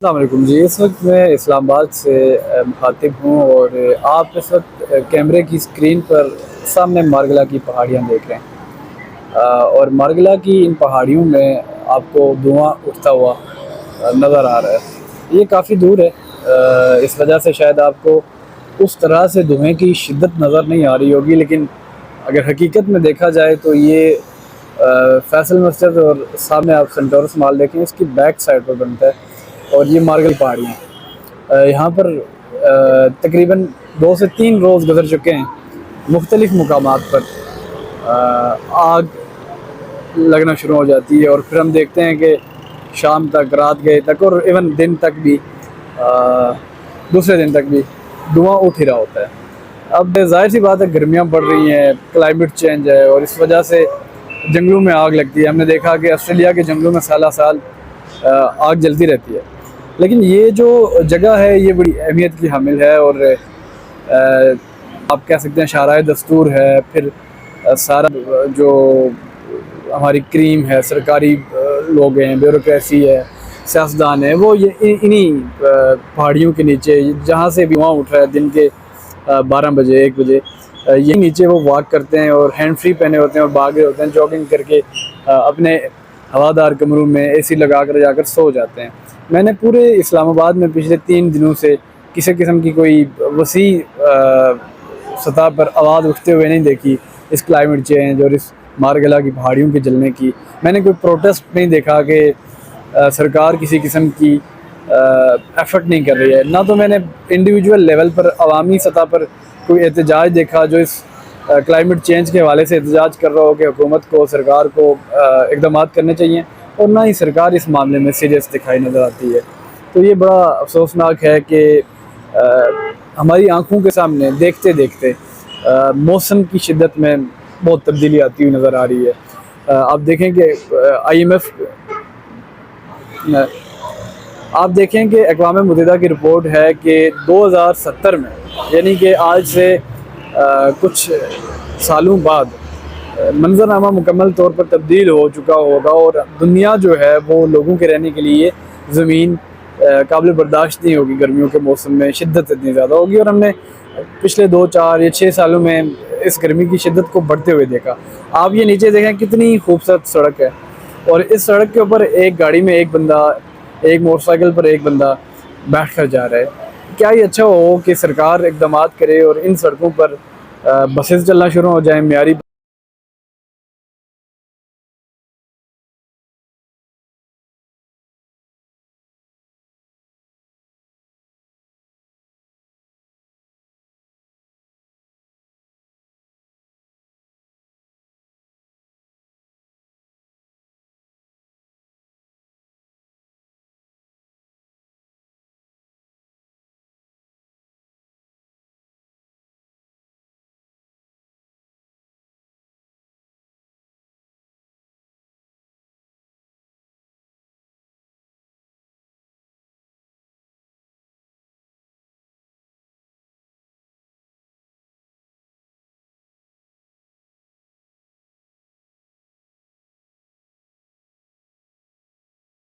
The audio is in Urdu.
السلام علیکم جی، اس وقت میں اسلام آباد سے مخاطب ہوں اور آپ اس وقت کیمرے کی اسکرین پر سامنے مارگلا کی پہاڑیاں دیکھ رہے ہیں، اور مارگلا کی ان پہاڑیوں میں آپ کو دھواں اٹھتا ہوا نظر آ رہا ہے۔ یہ کافی دور ہے، اس وجہ سے شاید آپ کو اس طرح سے دھوئیں کی شدت نظر نہیں آ رہی ہوگی، لیکن اگر حقیقت میں دیکھا جائے تو یہ فیصل مسجد اور سامنے آپ سنٹورس مال دیکھیں، اس کی بیک سائڈ پر بنتا ہے اور یہ مارگل پہاڑی ہیں۔ یہاں پر تقریباً 2 سے 3 روز گزر چکے ہیں، مختلف مقامات پر آگ لگنا شروع ہو جاتی ہے، اور پھر ہم دیکھتے ہیں کہ شام تک، رات گئے تک، اور ایون دن تک بھی، دوسرے دن تک بھی دھواں اٹھ ہی رہا ہوتا ہے۔ اب ظاہر سی بات ہے، گرمیاں بڑھ رہی ہیں، کلائمیٹ چینج ہے، اور اس وجہ سے جنگلوں میں آگ لگتی ہے۔ ہم نے دیکھا کہ آسٹریلیا کے جنگلوں میں سالہ سال آگ جلتی رہتی ہے، لیکن یہ جو جگہ ہے یہ بڑی اہمیت کی حامل ہے، اور آپ کہہ سکتے ہیں شاہراہ دستور ہے، پھر سارا جو ہماری کریم ہے، سرکاری لوگ ہیں، بیوروکریسی ہے، سیاستدان ہیں، وہ یہ انہی پہاڑیوں کے نیچے جہاں سے بھی وہاں اٹھ رہا ہے دن کے 12 بجے 1 بجے، یہ نیچے وہ واک کرتے ہیں اور ہینڈ فری پہنے ہوتے ہیں اور بھاگ رہے ہوتے ہیں جاگنگ کر کے، اپنے ہوادار کمروں میں اے سی لگا کر جا کر سو جاتے ہیں۔ میں نے پورے اسلام آباد میں پچھلے 3 دنوں سے کسی قسم کی کوئی وسیع سطح پر آواز اٹھتے ہوئے نہیں دیکھی اس کلائمیٹ چینج اور اس مارگلا کی پہاڑیوں کے جلنے کی۔ میں نے کوئی پروٹیسٹ نہیں دیکھا کہ سرکار کسی قسم کی ایفرٹ نہیں کر رہی ہے، نہ تو میں نے انڈیویجول لیول پر عوامی سطح پر کوئی احتجاج دیکھا جو اس کلائمیٹ چینج کے حوالے سے احتجاج کر رہا ہو کہ حکومت کو، سرکار کو اقدامات کرنے چاہیے، اور نہ ہی سرکار اس معاملے میں سیریس دکھائی نظر آتی ہے۔ تو یہ بڑا افسوسناک ہے کہ ہماری آنکھوں کے سامنے دیکھتے دیکھتے موسم کی شدت میں بہت تبدیلی آتی ہوئی نظر آ رہی ہے۔ آپ دیکھیں کہ آپ دیکھیں کہ اقوام متحدہ کی رپورٹ ہے کہ 2070 میں، یعنی کہ آج سے کچھ سالوں بعد، منظرنامہ مکمل طور پر تبدیل ہو چکا ہوگا، اور دنیا جو ہے وہ لوگوں کے رہنے کے لیے زمین قابل برداشت نہیں ہوگی۔ گرمیوں کے موسم میں شدت اتنی زیادہ ہوگی، اور ہم نے پچھلے 2 4 یا 6 سالوں میں اس گرمی کی شدت کو بڑھتے ہوئے دیکھا۔ آپ یہ نیچے دیکھیں کتنی خوبصورت سڑک ہے، اور اس سڑک کے اوپر ایک گاڑی میں ایک بندہ، ایک موٹر سائیکل پر ایک بندہ بیٹھ کر جا رہا ہے۔ کیا یہ اچھا ہو کہ سرکار اقدامات کرے اور ان سڑکوں پر بسیں چلنا شروع ہو جائیں، معیاری